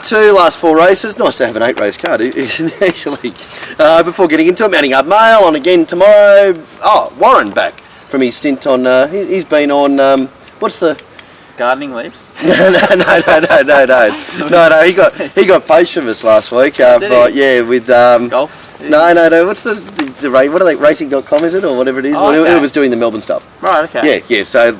Part 2, last 4 races. Nice to have an 8-race card, isn't it, actually? Before getting into it, mounting up mail on again tomorrow. Oh, Warren back from his stint on... he's been on... what's the... Gardening leave? No. He got poached from us last week. Yeah, with... Golf? No. What's the what are they? Racing.com, is it? Or whatever it is? Oh, okay. Who was doing the Melbourne stuff. Right, okay. Yeah. So,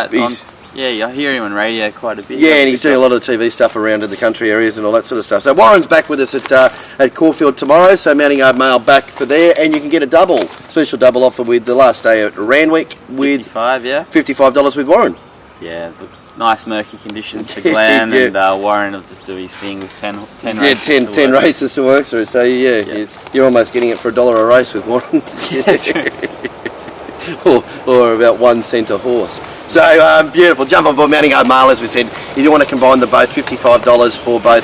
he's... Yeah, I hear him on radio quite a bit. Yeah, and he's doing a lot of the TV stuff around in the country areas and all that sort of stuff. So Warren's back with us at Caulfield tomorrow, so mounting our mail back for there, and you can get a special double offer with the last day at Randwick with 55, yeah. $55 with Warren. Yeah, nice murky conditions for Glenn, and Warren will just do his thing with 10 races. 10 races to work through. So you're almost getting it for $1 a race with Warren. or about 1 cent a horse. So beautiful. Jump on board Mounting Guard Mail, as we said. You do want to combine the both $55 for both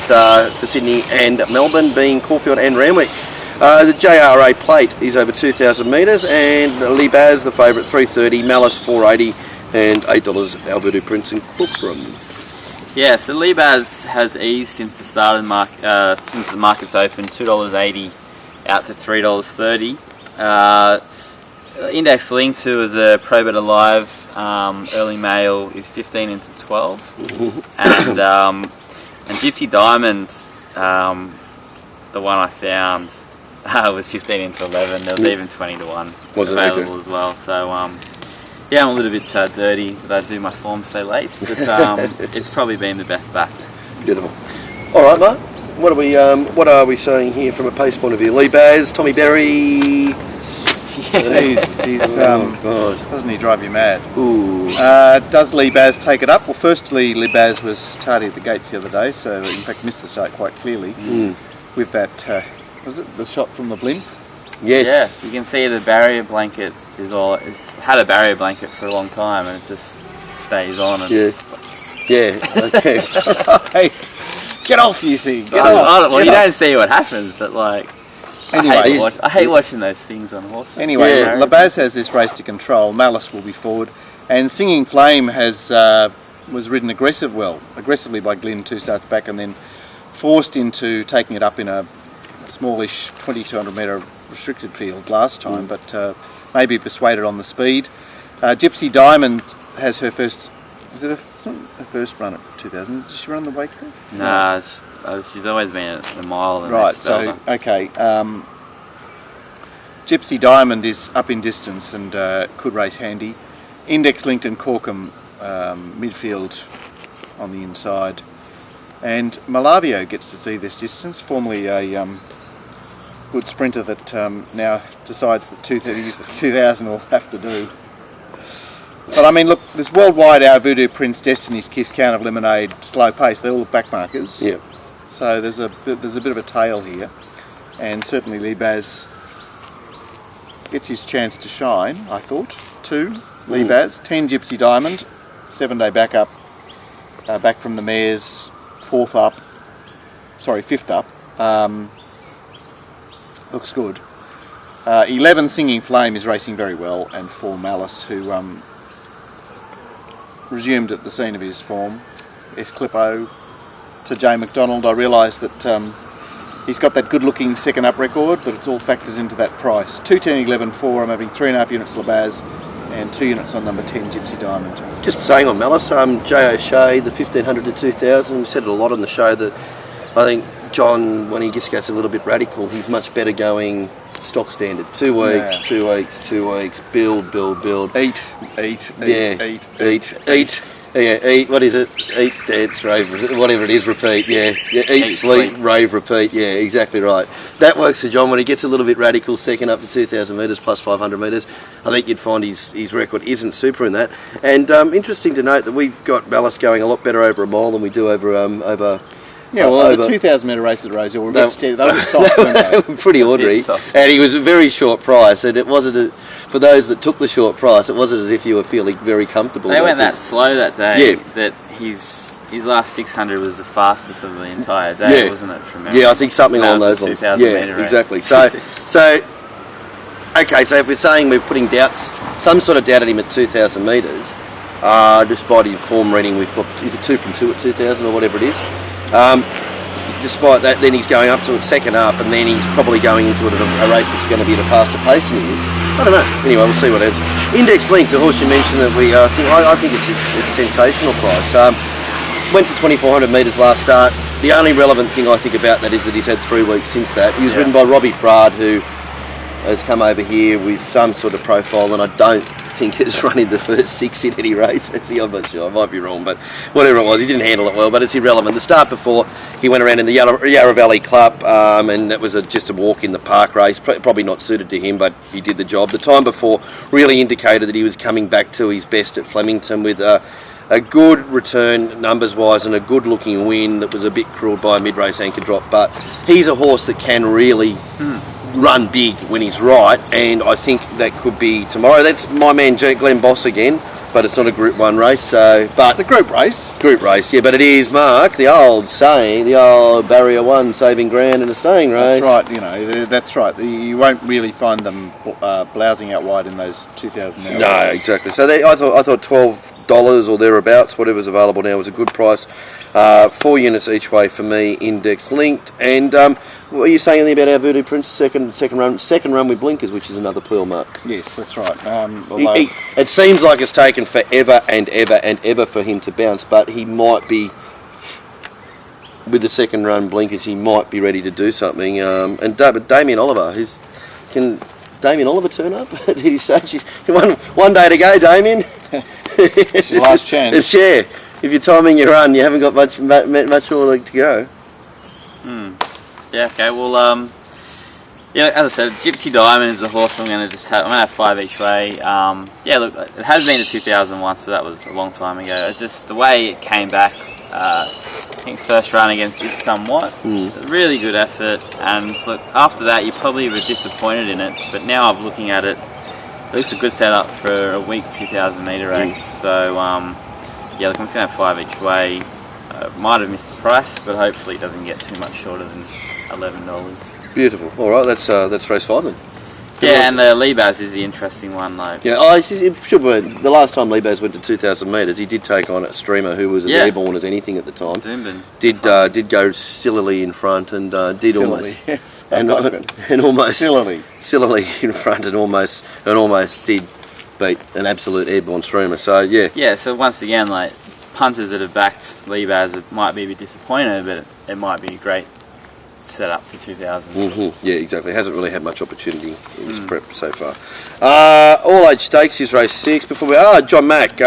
for Sydney and Melbourne, being Caulfield and Randwick. The JRA plate is over 2,000 metres, and Lee Baz, the favourite, 330, Malice 480, and $8 Alberto Prince and Corcoran. Yeah, so Lee Baz has eased since the start of the market, since the market's open, $2.80 out to $3.30. Index linked to as a Pro Bet Alive early mail is 15 into 12, and Gypsy Diamond, the one I found, was 15 into 11. There was even 20 to 1 available as well. So yeah, I'm a little bit dirty that I do my form so late, but it's probably been the best back. Beautiful. All right, Mark. What are we saying here from a pace point of view? Lee Baz, Tommy Berry. He's God. Doesn't he drive you mad? Ooh. Does Lee Baz take it up? Well, firstly, Lee Baz was tardy at the gates the other day, so in fact missed the start quite clearly with that. Was it the shot from the blimp? Yes. Yeah, you can see the barrier blanket it's had a barrier blanket for a long time, and it just stays on. And Okay. Right. Get off, you thing. Get off. You don't see what happens, but like. Anyway, I hate watching those things on horses. Anyway, Labaz has this race to control. Malice will be forward, and Singing Flame was ridden aggressively by Glyn 2 starts back, and then forced into taking it up in a smallish 2,200 metre restricted field last time, but maybe persuaded on the speed. Gypsy Diamond has her first. It's not her first run at 2,000. Did she run the wake there? Nah. She's always been at the mile. Right, so, okay. Gypsy Diamond is up in distance and could race handy. Index Linked and Corkham midfield on the inside. And Malavio gets to see this distance, formerly a good sprinter that now decides that 2,000 will have to do. But I mean, look, there's Worldwide, Our Voodoo Prince, Destiny's Kiss, Count of Lemonade, Slow Pace. They all look back markers. Yeah. So there's a bit of a tail here, and certainly Lee Baz gets his chance to shine. I thought 2 Lee Baz, 10 Gypsy Diamond, 7-day backup, back from the mares, 5th up. Looks good. 11 Singing Flame is racing very well, and 4 Malice, who resumed at the scene of his form. Clippo to Jay McDonald. I realise that he's got that good-looking second up record, but it's all factored into that price. 2, 10, 11, 4. I'm having 3.5 units Labaz and 2 units on number 10 Gypsy Diamond. Just saying on Malice, J. O'Shea, the 1,500 to 2,000. We said it a lot on the show that I think John, when he just gets a little bit radical, he's much better going stock standard. 2 weeks, 2 weeks, 2 weeks, build. Eat. Yeah, eat, what is it? Eat, dance, rave, whatever it is, repeat, eat, sleep, rave, repeat, exactly right. That works for John when he gets a little bit radical, second up to 2,000 metres plus 500 metres. I think you'd find his record isn't super in that. And interesting to note that we've got Malice going a lot better over a mile than we do over the 2,000 metre races at Rosehill were a bit steady. They were soft, weren't they? Pretty ordinary. And he was a very short price, and it wasn't, for those that took the short price, it wasn't as if you were feeling very comfortable. They went that slow that day that his last 600 was the fastest of the entire day, wasn't it? From I think something along those lines. Exactly. So if we're saying we're putting some sort of doubt at him at 2,000 metres, just by the form reading we've booked, is it 2 from 2 at 2,000 or whatever it is? despite that, then he's going up to it second up, and then he's probably going into it at a race that's going to be at a faster pace than he is. I don't know. Anyway, we'll see what happens. Index Link, the horse you mentioned that I think it's a sensational price. Went to 2,400 metres last start. The only relevant thing I think about that is that he's had 3 weeks since that. He was ridden by Robbie Frard, who has come over here with some sort of profile, and I don't think has run in the first 6 in any race. I'm not sure, I might be wrong, but whatever it was, he didn't handle it well, but it's irrelevant. The start before, he went around in the Yarra Valley Club, and that was just a walk in the park race, probably not suited to him, but he did the job. The time before really indicated that he was coming back to his best at Flemington with a good return numbers-wise and a good-looking win that was a bit cruelled by a mid-race anchor drop, but he's a horse that can really run big when he's right, and I think that could be tomorrow. That's my man Glenn Boss again, but it's not a Group 1 race, so... But it's a group race. Group race, yeah, but it is, Mark, the old saying, the old Barrier 1 saving ground in a staying race. That's right, that's right. You won't really find them blousing out wide in those 2,000 metres. No, exactly. So I thought $12 or thereabouts, whatever's available now, was a good price. 4 units each way for me, index linked. And what are you saying about our Voodoo Prince second run with blinkers, which is another pearl, Mark? Yes, that's right. It seems like it's taken forever and ever for him to bounce, but he might be, with the second run blinkers, he might be ready to do something. And Damien Oliver, can Damien Oliver turn up at his stage? One day to go, Damien. It's your last chance. Yeah. If you're timing your run, you haven't got much more to go. Yeah. Okay. Well, as I said, Gypsy Diamond is the horse I'm going to just have. I'm going to have 5 each way. Yeah. Look, it has been to 2000 once, but that was a long time ago. It's just the way it came back. I think its first run against It's Somewhat, really good effort. And look, after that, you probably were disappointed in it. But now I'm looking at it. At least a good setup for a week 2,000 metre race. So. Yeah, look, I'm just going to have 5 each way. Might have missed the price, but hopefully it doesn't get too much shorter than $11. Beautiful. All right, that's race 5 then. Yeah, and the Libaz is the interesting one, though. Yeah, it should be. The last time Libaz went to 2,000 metres, he did take on a streamer who was as airborne as anything at the time. Zoombin. Did go sillily in front and did Sillily, almost, yes. and almost Sillily in front and almost did beat an absolute airborne streamer. So yeah. Yeah. So once again, like punters that have backed Libaz, it might be a bit disappointed, but it might be a great setup for 2000. Yeah, exactly. Hasn't really had much opportunity in his prep so far. All Age Stakes is race 6. Before we John Mack,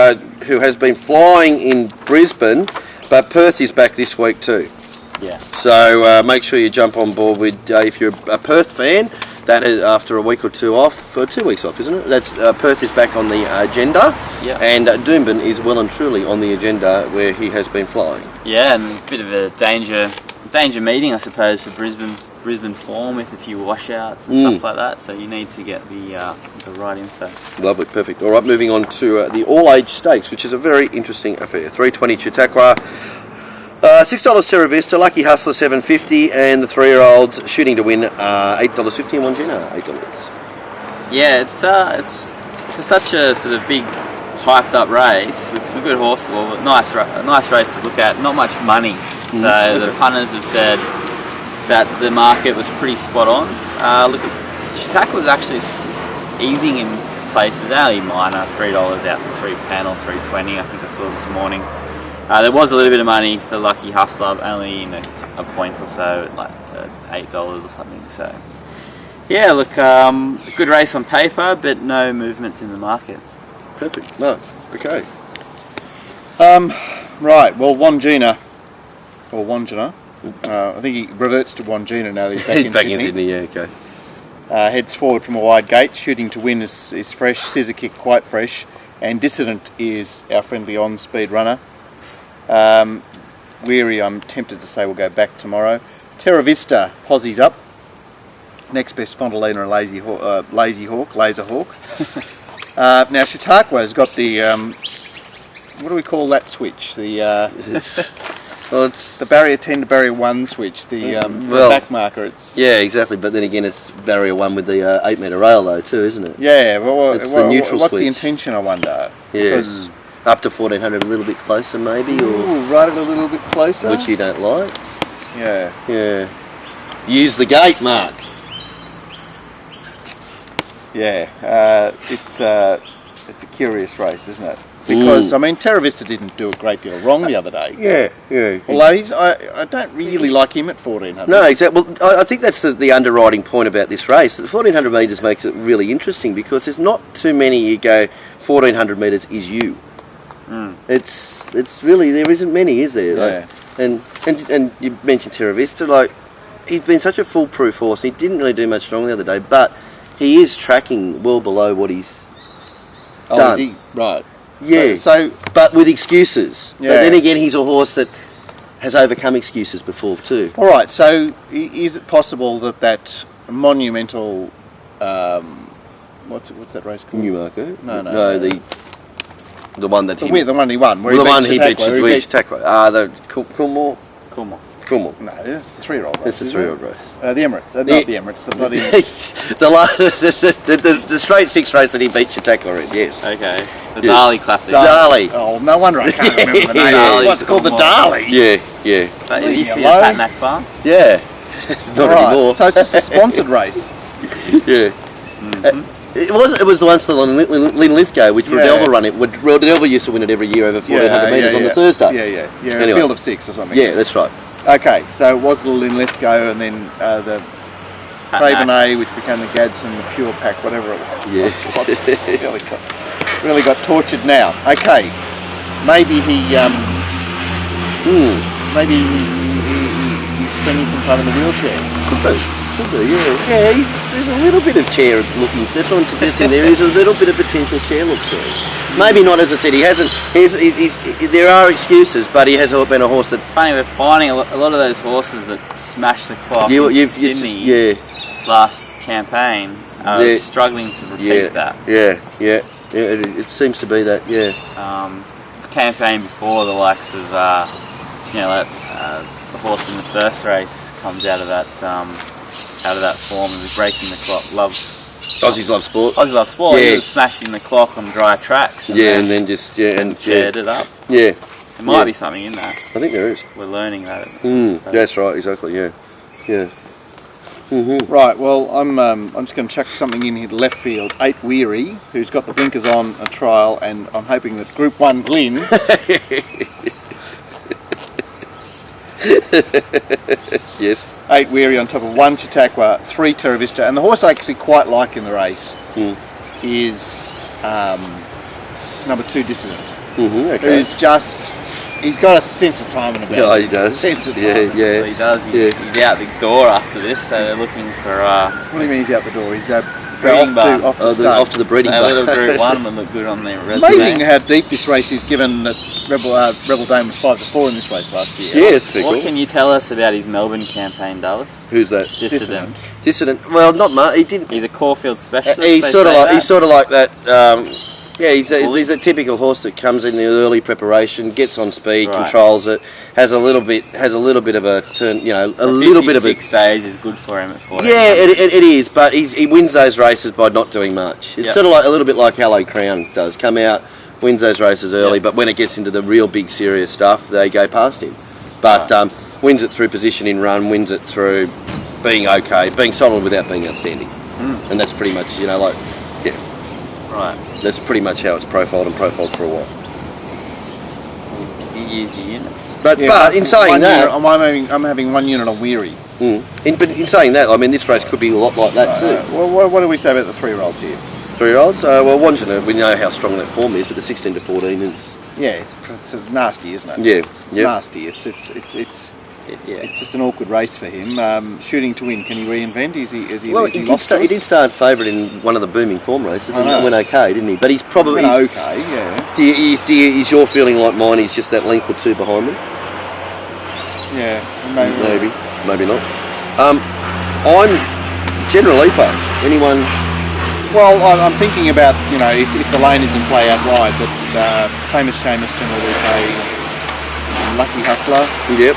who has been flying in Brisbane, but Perth is back this week too. Yeah. So make sure you jump on board with if you're a Perth fan. That is after a week or two off, 2 weeks off, isn't it? That's Perth is back on the agenda, and Doomben is well and truly on the agenda where he has been flying. Yeah, and a bit of a danger meeting, I suppose, for Brisbane form with a few washouts and stuff like that. So you need to get the right info. Lovely, perfect. All right, moving on to the All Age Stakes, which is a very interesting affair. 320 Chautauqua. $6 Terra Vista, Lucky Hustler $7.50, and the 3-year-olds shooting to win $8.50 and Wangina $8. Yeah, it's for such a sort of big, hyped up race with some good horses. Well, a nice race to look at. Not much money, so the punters have said that the market was pretty spot on. Look, Chautauqua was actually easing in places, only minor, $3 out to $3.10 or $3.20. I think I saw this morning. There was a little bit of money for Lucky Hustler, only in a point or so, like $8 or something. So, yeah, look, good race on paper, but no movements in the market. Perfect. No, okay. Right, well, Wangina, I think he reverts to Wangina now that he's back in Sydney. Yeah, okay. Heads forward from a wide gate. Shooting to win is fresh. Scissor Kick quite fresh. And Dissident is our friendly on-speed runner. Weary, I'm tempted to say we'll go back tomorrow. Terra Vista, Posse's up. Next best, Fontalina and Laser Hawk. Now Chautauqua's got the, what do we call that switch? The it's the barrier 10 to barrier 1 switch, the back marker. Yeah, exactly, but then again it's barrier 1 with the 8 metre rail though too, isn't it? Yeah, well, it's the neutral what's switch. The intention, I wonder? Yes. Up to 1400, a little bit closer maybe, or right a little bit closer, which you don't like. Yeah. Yeah. Use the gate, Mark. Yeah. It's a curious race, isn't it? Because I mean, Terra Vista didn't do a great deal wrong the other day. Yeah. Although I don't really like him at 1400. No, exactly. Well, I think that's the underwriting point about this race. The 1400 metres makes it really interesting because there's not too many you go 1400 metres is you. It's really, there isn't many, is there? Like, and you mentioned Terra Vista, like he's been such a foolproof horse. He didn't really do much wrong the other day, but he is tracking well below what he's done. Is he? Right. Yeah. But with excuses. Yeah. But then again, he's a horse that has overcome excuses before too. All right. So is it possible that monumental, what's that race called? Newmarket? No. The one that the one he won. Where the he one beat he beat Chautauqua. the Coolmore. No, this is the 3-year-old race. It's the 3-year-old race. The Emirates. Not the Emirates. The bloody... the straight 6 race that he beat Chautauqua in, yes. Okay. The Dali Classic. Dali. Oh, no wonder I can't remember the name. Dali, What's called the Dali? Yeah. But it used to be a Hello? Pat Mac farm. Yeah. Not anymore. So it's just a sponsored race. Yeah. It was the once the Lynn Lithgow, which Rodelva run it. Rodelva used to win it every year over 1400 metres on the Thursday. Yeah. Anyway. A field of 6 or something. Yeah, that's right. Okay, so it was the Lynn Lithgow and then the Craven A, which became the Gadsden, the Pure Pack, whatever it was. Yeah. really got tortured now. Okay, maybe he's spending some time in the wheelchair. Could be, yeah. There's a little bit of chair looking. That's what I'm suggesting. There is a little bit of potential chair look to him. Maybe not, as I said. He hasn't. There are excuses, but he has been a horse that's. It's funny, we're finding a lot of those horses that smashed the clock in Sydney last campaign are struggling to repeat that. Yeah. It seems to be that. Yeah. The campaign before, the likes of the horse in the first race comes out of that form of breaking the clock. Aussies love sport. Aussies love sport. He was smashing the clock on dry tracks. And then just shared it up. Yeah. There might be something in that. I think there is. We're learning that. That's right. Exactly. Yeah. Right. Well, I'm just going to chuck something in here to left field. 8 Weary, who's got the blinkers on a trial, and I'm hoping that Group 1 Glyn. Yes. 8 Weary on top of 1 Chautauqua, 3 Terra Vista, and the horse I actually quite like in the race is number 2 Dissident. Okay. Who's he's got a sense of timing about him. Yeah, he does. Sense of timing. Yeah. He does. He's out the door after this, so they're looking for. What do you mean he's out the door? He's breeding barn. off to start. Off to the breeding So barn. little Group 1 would look good on their resume. Amazing how deep this race is, given that Rebel Dame was 5-4 in this race last year. Yeah, it's pretty What cool. can you tell us about his Melbourne campaign, Dallas? Who's that? Dissident. Well, not much. He didn't. He's a Caulfield specialist. He's sort of like that. He's a typical horse that comes in the early preparation, gets on speed, controls it, has a little bit of a turn. A little bit of a. 56 days is good for him at 14. Yeah, it is, but he wins those races by not doing much. It's sort of like a little bit like Hello Crown does. Come out, wins those races early, but when it gets into the real big serious stuff, they go past him. But wins it through position in run, wins it through being okay, being solid without being outstanding, and that's pretty much Right. That's pretty much how it's profiled for a while. You use your units. But in saying that, I'm having 1 unit on Weary. But in saying that, I mean, this race could be a lot like that too. Well, what do we say about the 3-year-olds here? 3-year-olds? Well, Wandjina, we know how strong that form is, but the 16 to 14 is. Yeah, it's nasty, isn't it? Yeah, it's nasty. It's just an awkward race for him. Shooting to win, can he reinvent? He did start favourite in one of the booming form races, and that went okay, didn't he? But he's probably okay. Yeah. Is your feeling like mine? He's just that length or two behind them. Yeah, maybe not. I'm General Leafer. Anyone? Well, I'm thinking about if the lane is in play out wide, that Famous Seamus, General Leafer, Lucky Hustler. Yep.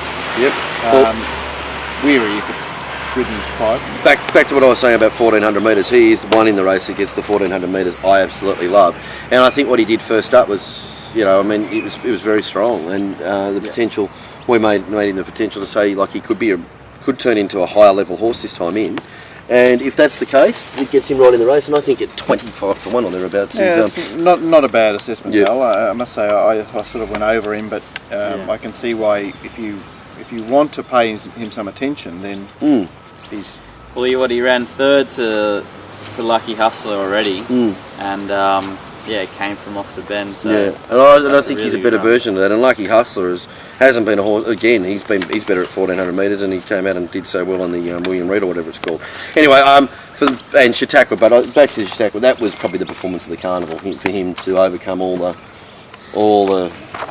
Weary if it's ridden pipe. Back to what I was saying about 1400 metres. He is the one in the race that gets the 1400 metres. I absolutely love, and I think what he did first up was, it was very strong, and the potential we made him the potential to say like he could turn into a higher level horse this time in. And if that's the case, it gets him right in the race. And I think at 25 to 1 or thereabouts. Yeah, it's not a bad assessment, Yeah. Al. I must say I sort of went over him, but I can see why if you want to pay him some attention, then he's... Well, he ran third to Lucky Hustler already, and came from off the bend. So and I think he's a better version of that. And Lucky Hustler hasn't been a horse again. He's better at 1400 metres, and he came out and did so well on the William Reed or whatever it's called. Anyway, and Chautauqua, but back to Chautauqua. That was probably the performance of the carnival for him to overcome all the.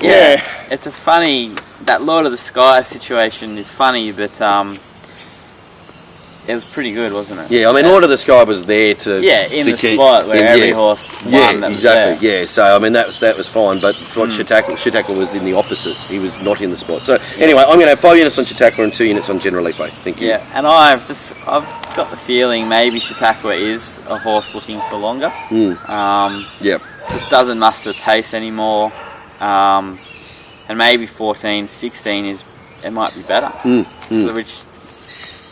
Yeah, it's a funny, that Lord of the Sky situation is funny, but it was pretty good, wasn't it? Yeah, I mean, Lord of the Sky was there to the spot where every horse won. Yeah, exactly. Yeah, so I mean that was fine, but what Chautauqua was in the opposite. He was not in the spot. So anyway, I'm going to have 5 units on Chautauqua and 2 units on General Leafway. Thank you. Yeah, and I've got the feeling maybe Chautauqua is a horse looking for longer. Just doesn't muster pace anymore, and maybe 14, 16 it might be better,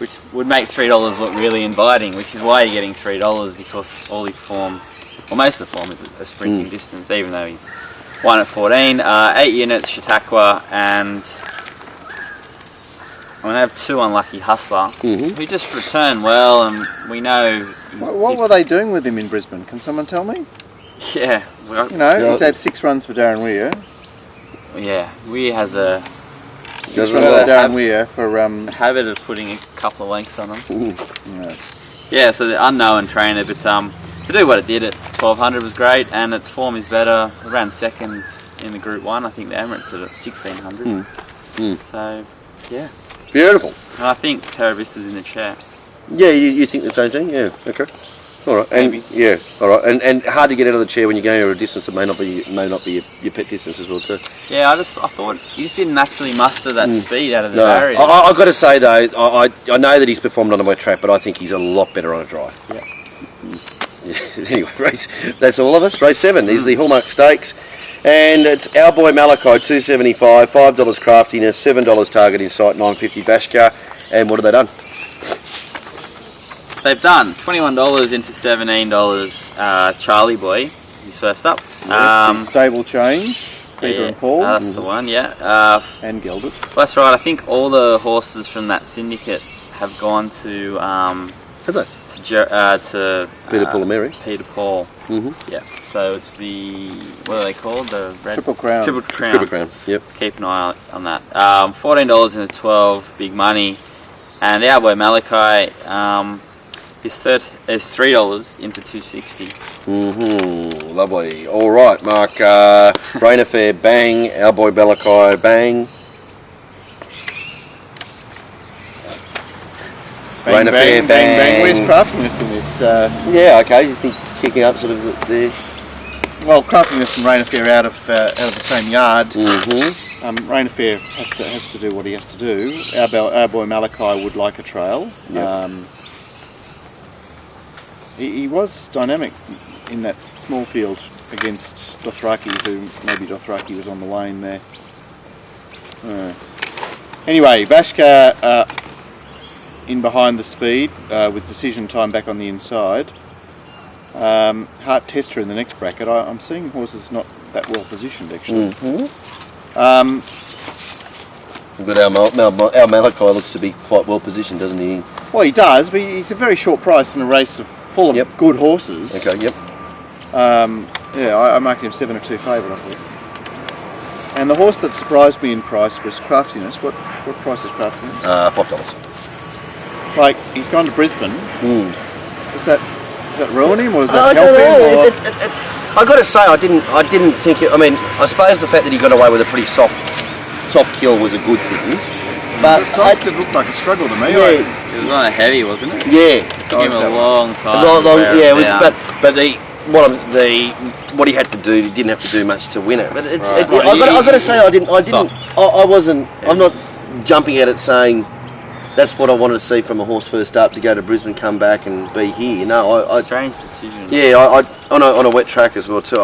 which would make $3 look really inviting, which is why you're getting $3, because all his form, well, most of the form is a sprinting distance, even though he's 1 at 14. 8 units Chautauqua, and I'm going to have 2 on Lucky Hustler, who just returned well, and we know... What were they doing with him in Brisbane? Can someone tell me? Yeah. He's had 6 runs for Darren Weir. Yeah, Weir has a... 6 runs for Darren Weir for... habit of putting a couple of lengths on them. Yeah, so the unknown trainer, but to do what it did at 1200 was great, and its form is better. It ran second in the Group 1. I think the Emirates did at 1600. So, yeah. Beautiful. And I think Terra Vista's in the chair. Yeah, you think the same thing? Yeah, okay. All right, and Maybe. Yeah, all right, and hard to get out of the chair when you're going over a distance that may not be your pet distance as well too. Yeah, I thought he just didn't naturally muster that speed out of the barrier. I've got to say though, I know that he's performed on a wet track, but I think he's a lot better on a dry. Yeah. Anyway, that's all of us. Race 7 is the Hallmark Stakes, and it's Our Boy Malachi, $2.75, $5 craftiness, $7 target in sight, $9.50 Bashka, and what have they done? They've done $21 into $17 Charlie Boy, who's first up. The stable change, Peter and Paul. That's the one, yeah. And Gilbert. Well, that's right, I think all the horses from that syndicate have gone to... Have they? To Peter Paul and Mary. Peter Paul. Yeah, so it's the... What are they called? The red... Triple Crown. Triple Crown. Triple Crown, yep. So keep an eye on that. $14 into 12, big money. And Our Boy Malachi... is $3 into $2.60. Lovely. All right, Mark. Rain Affair, bang. Our Boy Malachi, bang. Rain Affair, bang. Where's craftiness in this? Yeah, okay. You think kicking up sort of there? Well, craftiness and Rain Affair out of the same yard. Rain Affair has to do what he has to do. Our Boy Malachi would like a trail. Yep. He was dynamic in that small field against Dothraki, who maybe Dothraki was on the wane there. Anyway, Vashka in behind the speed with decision time back on the inside. Heart Tester in the next bracket. I'm seeing horses not that well positioned actually. But our Malachi looks to be quite well positioned, doesn't he? Well, he does, but he's a very short price in a race full of good horses. Okay, yep. I marked him 7-2 favourite, I thought. And the horse that surprised me in price was Craftiness. What price is Craftiness? $5. Like, he's gone to Brisbane. Does that ruin him, or does that I help don't him? know. I got to say, I didn't think it. I mean, I suppose the fact that he got away with a pretty soft kill was a good thing. But it looked like a struggle to me. Yeah, It was on a heavy, wasn't it? yeah. It took him a long time. Yeah, it was. But what he had to do, he didn't have to do much to win it. But it's. Right. I got to say, Soft. I wasn't. Yeah. I'm not jumping at it saying that's what I wanted to see from a horse first up, to go to Brisbane, come back and be here. No, strange decision. Yeah, on a wet track as well too.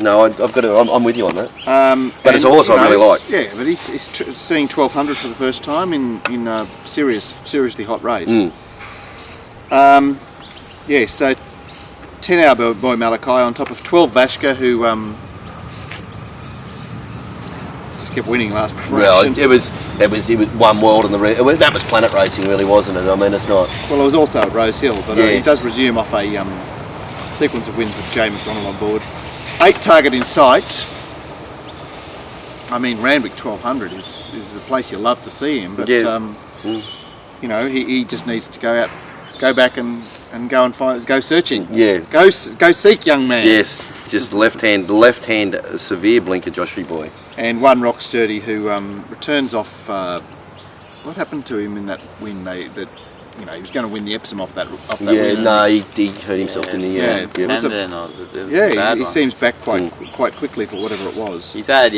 No, I've got to. I'm with you on that. But it's a and, horse I really like. Yeah, but he's seeing 1200 for the first time in a seriously hot race. Yeah, so 10 Hour Boy Malachi on top of 12 Vashka, who just kept winning last preparation. Well, it was One World and that was Planet Racing, really, wasn't it? I mean, it's not. Well, it was also at Rose Hill, but Yes. he does resume off a sequence of wins with Jay McDonald on board. 8 target in sight. I mean, Randwick 1200 is the place you love to see him, but Yeah. you know, he just needs to go back and go searching. Yeah. Go seek, young man. Yes, just left hand severe blinker, Joshua boy. And one rock sturdy who returns off. What happened to him in that win? He was going to win the Epsom off that Yeah, win. no, he hurt himself, didn't he? Yeah. Tendon, or was it a Yeah, bad he one? seems back quite quickly for whatever it was. He's had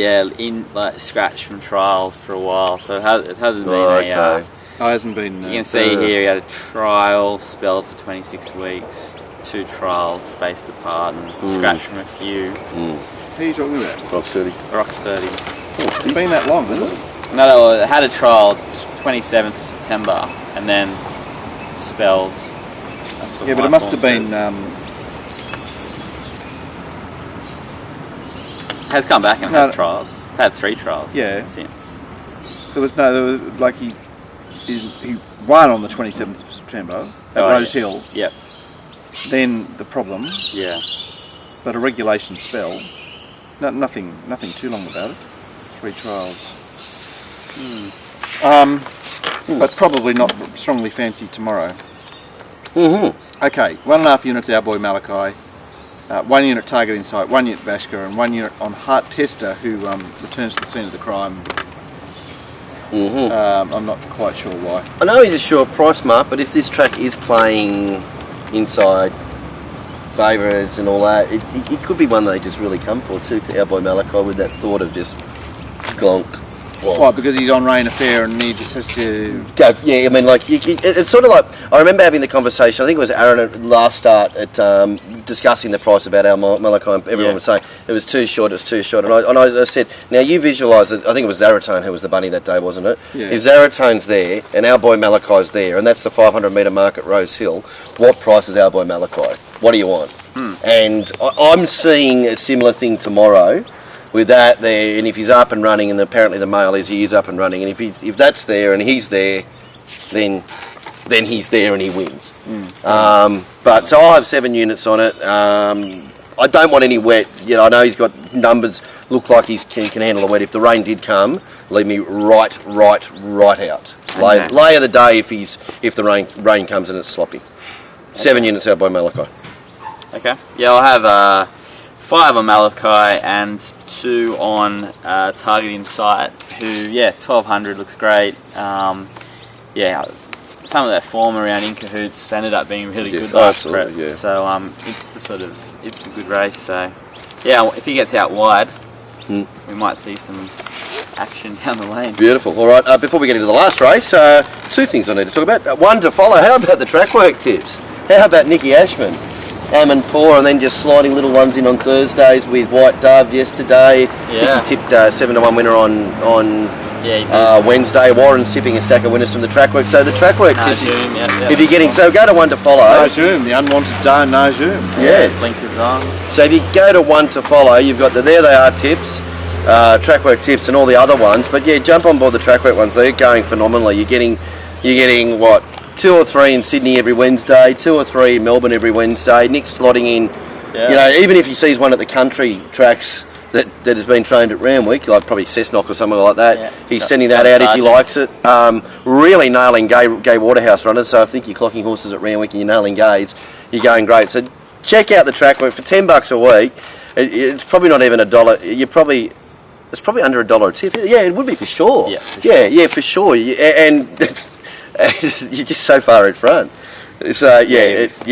scratch from trials for a while, so it hasn't been Okay. Oh, hasn't been. You can see here he had a trial spell for 26 weeks, 2 trials spaced apart, and scratch from a few. Who are you talking about? Rock sturdy. Rock's 30. It's been that long, hasn't it? No, it had a trial 27th of September, and then spelled. That's what Yeah, but my it must have form been. says. Has come back and had trials. It's had 3 trials. Yeah. Since. There was like he won on the 27th of September at Rose Hill. Yep. Then the problem, Yeah. but a regulation spell. Nothing too long about it. 3 trials. But probably not strongly fancied tomorrow. Okay, 1.5 units Our Boy Malachi, 1 unit Target Insight, 1 unit Vashka, and 1 unit on Heart Tester, who returns to the scene of the crime. I'm not quite sure why. I know he's a short price mark, but if this track is playing inside favourites and all that, it could be one they just really come for too, Our Boy Malachi, with that thought of just glonk. Why? Because he's on Rain Affair and he just has to go. Yeah, I mean, like it's sort of like I remember having the conversation. I think it was Aaron at last start at discussing the price about our Malachi. And everyone was saying it was too short. It's too short. And I said, now you visualise it. I think it was Zaratone who was the bunny that day, wasn't it? Yeah. If Zaratone's there and Our Boy Malachi's there, and that's the 500 metre mark at Rose Hill, what price is Our Boy Malachi? What do you want? And I'm seeing a similar thing tomorrow. With that there, and if he's up and running, and apparently the male he is up and running, and if that's there and he's there, then he's there and he wins. But so I'll have 7 units on it. I don't want any wet. I know he's got numbers. Look like he can handle the wet. If the rain did come, leave me right out. Okay. Lay of the day if the rain comes and it's sloppy. 7 units Out by Malachi. Okay. Yeah, I'll have 5 on Malachi and 2 on Target Insight, who, 1200 looks great. Some of that form around In Cahoots ended up being really good last prep. Yeah. So it's a good race. So if he gets out wide, we might see some action down the lane. Beautiful. All right, before we get into the last race, 2 things I need to talk about. 1 to follow. How about the track work tips? How about Nicky Ashman? Am and Pour, and then just sliding little ones in on Thursdays with White Dove yesterday. Yeah. He tipped 7-1 winner on Wednesday. Warren sipping a stack of winners from the track work. So the track work tips, if you're getting, so go to 1 to follow. Najum, the unwanted Darn Najum. Yeah. Blinkers on. So if you go to 1 to follow, you've got there they are tips, track work tips, and all the other ones. But jump on board the track work ones. They're going phenomenally. You're getting what? 2 or 3 in Sydney every Wednesday, 2 or 3 in Melbourne every Wednesday. Nick's slotting in, even if he sees one at the country tracks that has been trained at Randwick, like probably Cessnock or something like that, he's sending that out if he likes it. Really nailing gay Waterhouse runners, so I think you're clocking horses at Randwick and you're nailing gays, you're going great. So check out the track work for $10 a week. It's probably not even $1. It's probably under $1 a tip. Yeah, it would be for sure. For sure. And you're just so far in front. So Eddie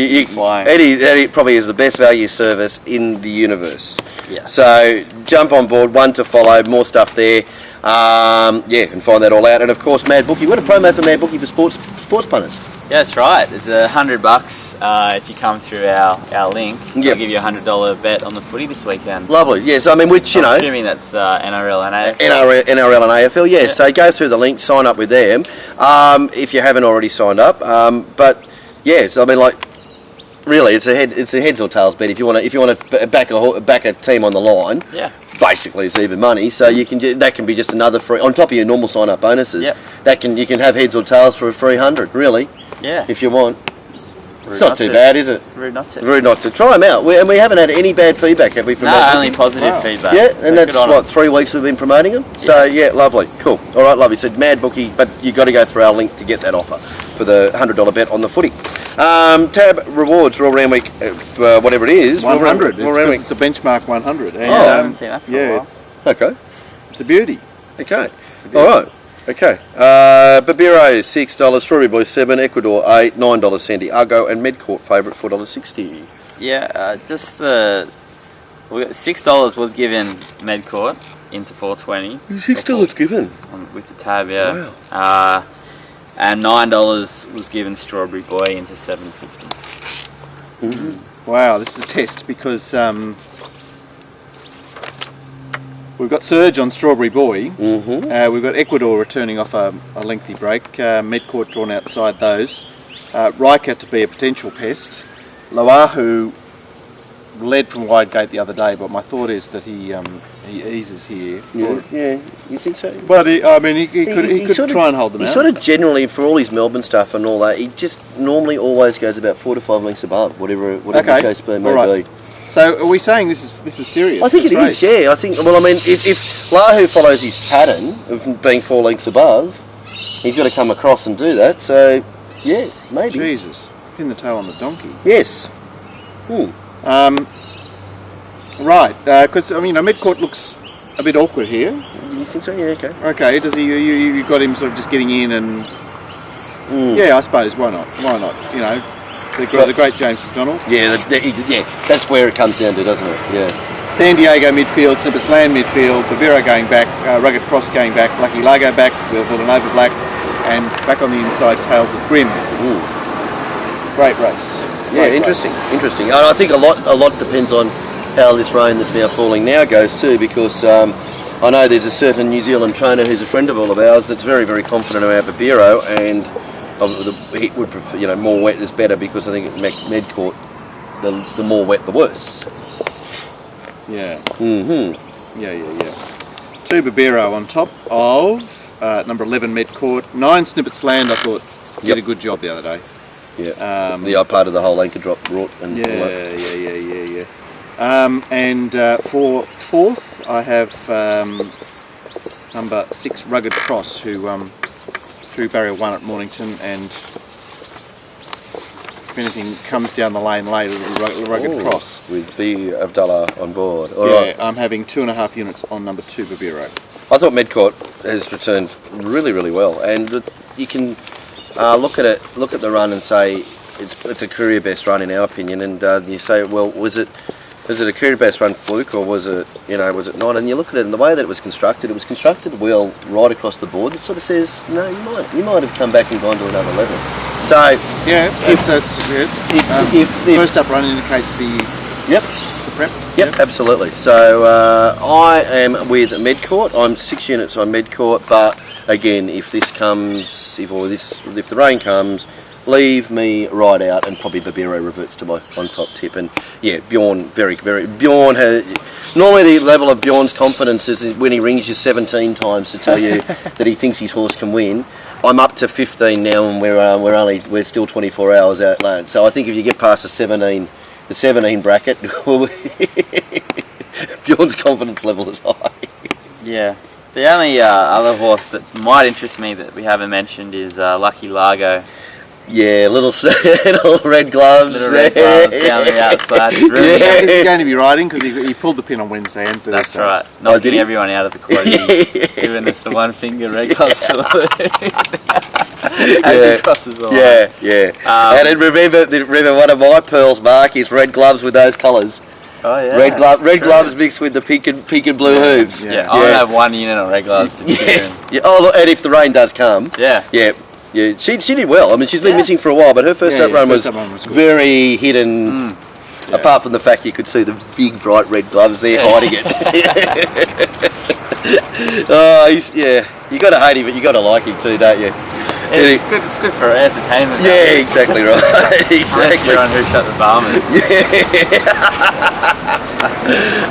probably is the best value service in the universe. Yeah. So jump on board, 1 to follow, more stuff there. Yeah, and find that all out. And of course, Mad Bookie. What a promo for Mad Bookie for sports punters. Yeah, that's right. It's $100 if you come through our link. Yep. I'll give you a $100 bet on the footy this weekend. Lovely. Yes, I mean, which, you know... I'm assuming that's NRL and AFL. NRL and AFL, yeah. So go through the link, sign up with them if you haven't already signed up. But, yeah, so I mean, like, really, it's a heads or tails bet if you want to back a team on the line. Yeah. Basically, it's even money, so that can be just another free on top of your normal sign up bonuses. Yep. You can have heads or tails for a free 100, really. Yeah. If you want. Rude It's not too bad, is it? Rude not to. Rude not to. Try them out. And we haven't had any bad feedback, have we? From No, only positive feedback. Yeah, So and that's good on 'em. 3 weeks we've been promoting them. So yeah, lovely, cool. All right, lovely. So Mad Bookie, but you got to go through our link to get that offer for the $100 bet on the footy. Tab rewards Royal Round Week, whatever it is. 100. Royal Round Week. It's a benchmark 100. And, I haven't seen that for a yeah, while. Okay. it's a beauty. Okay. All right. Okay. Babiro $6, Strawberry Boy $7, Ecuador $8, $9 Santiago, and Medcourt favourite $4.60. Yeah, $6 was given Medcourt into 420 $6 given. with the tab, yeah. Wow. And $9 was given Strawberry Boy into 750. Wow, this is a test because we've got Surge on Strawberry Boy. Mm-hmm. We've got Ecuador returning off a lengthy break. Medcourt drawn outside those. Riker to be a potential pest. Loahu led from wide gate the other day, but my thought is that he eases here. Yeah, you think so? But he could try and hold them out. He sort of generally, for all his Melbourne stuff and all that, he just normally always goes about 4 to 5 lengths above, whatever the case may be. So are we saying this is serious? I think it this is, yeah. I think, well, I mean, if Lahu follows his pattern of being 4 lengths above, he's got to come across and do that. So, yeah, maybe. Jesus, pin the tail on the donkey. Yes. Right, because I mean, Medcourt looks a bit awkward here. You think so? Yeah, okay. Okay, does he? You got him sort of just getting in and yeah, I suppose why not? Why not? You know, the great James McDonald. Yeah, that's where it comes down to, doesn't it? Yeah. San Diego midfield, Snippets Land midfield, Babiro going back, Rugged Cross going back, Lucky Lago back with Villanova Black, and back on the inside, Tales of Grim. Great race. Yeah, interesting. And I think a lot depends on how this rain that's now falling now goes too, because I know there's a certain New Zealand trainer who's a friend of all of ours that's very, very confident about Babiro, and he would prefer, more wet is better, because I think at Medcourt, the more wet the worse. Yeah. Yeah. 2 Babiro on top of number 11 Medcourt, 9 Snippets Land. I thought did a good job the other day. Yeah. The part of the whole anchor drop brought and all that. Yeah. And for 4th, I have number 6 Rugged Cross, who drew barrier 1 at Mornington, and if anything comes down the lane late, it'll be Rugged Cross. With B. Abdallah on board. All yeah, right. I'm having 2.5 units on number 2 Babiro. I thought Medcourt has returned really, really well, and you can look at the run and say it's a career best run in our opinion, and you say, well, was it a career best run fluke, or was it not? And you look at it, and the way that it was constructed well right across the board. It sort of says, you might have come back and gone to another level. So yeah, that's good. If first up run indicates the prep. Yep, absolutely. So I am with Medcourt. I'm 6 units on Medcourt, but again, if the rain comes, leave me right out, and probably Babiro reverts to my on top tip. And yeah, Bjorn, Bjorn has, normally the level of Bjorn's confidence is when he rings you 17 times to tell you that he thinks his horse can win. I'm up to 15 now, and we're still 24 hours out late. So I think if you get past the 17 bracket, Bjorn's confidence level is high. Yeah. The only other horse that might interest me that we haven't mentioned is Lucky Lago. Yeah, little red gloves. Little red gloves down the outside. Really He's going to be riding because he pulled the pin on Wednesday and Thursday. That's right. Knocking everyone out of the quad. Giving us the one finger red gloves salute. And crosses all. Yeah. And then remember one of my pearls, Mark, is red gloves with those colours. Oh yeah. Red gloves mixed with the pink and blue hooves. Yeah, I only have one unit on red gloves. Yeah. Oh, look, and if the rain does come. Yeah. Yeah. Yeah. She did well. I mean, she's been missing for a while, but her first up run was good. very hidden. Apart from the fact you could see the big bright red gloves there hiding it. Oh, you got to hate him, but you got to like him too, don't you? It's good for entertainment. Yeah, exactly right. Exactly. On Who Shut the Barman.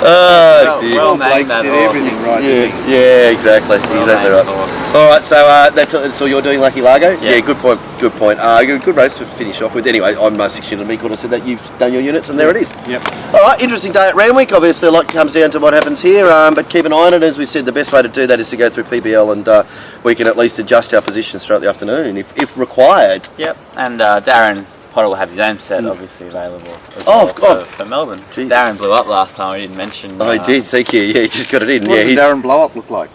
Oh, dear. Well Blake named that did horse. everything right. Yeah, exactly. Well Exactly named right. horse. All right, so that's all you're doing, Lucky Largo? Yeah. Good point. Good point. Good race to finish off with. Anyway, I'm most excited to be could have said that you've done your units, and there it is. Yep. All right, interesting day at Randwick. Obviously, a lot comes down to what happens here, but keep an eye on it. As we said, the best way to do that is to go through PBL, and we can at least adjust our positions throughout the afternoon if required. Yep, and Darren Potter will have his own set obviously available as Oh, well for Melbourne. Jesus. Darren blew up last time, we didn't mention. Oh, he did, thank you. Yeah, he just got it in. What does the Darren blow up look like?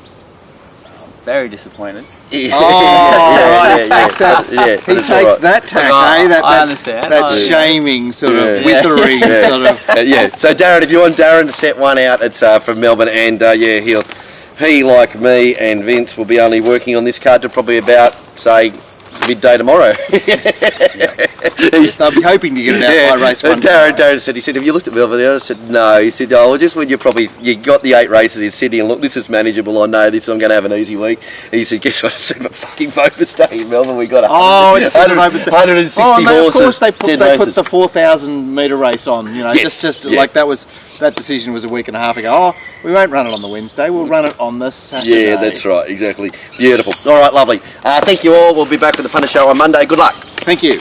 Very disappointed. Yeah. Right, Yeah, he takes that. yeah, He but it's takes all right. that tack, I That understand. That I- shaming, sort Yeah. of withering, Yeah. sort of. Yeah. So Darren, if you want Darren to set one out, it's from Melbourne, and he like me and Vince will be only working on this card to probably about say midday tomorrow. Yes, they'll be hoping to get it out by race one. And Darren said, have you looked at Melbourne? I said, no. He said, oh, well, just when you got the 8 races in Sydney and look, this is manageable. I know this. I'm going to have an easy week. And he said, guess what? It's super fucking Focus Day in Melbourne. We got 160 and horses. Of course, they 10 put races. the 4,000 metre race on. You know, Yes, just yeah. like that decision was a week and a half ago. Oh, we won't run it on the Wednesday. We'll run it on the Saturday. Yeah, that's right. Exactly. Beautiful. All right, lovely. Thank you all. We'll be back with the Punter Show on Monday. Good luck. Thank you.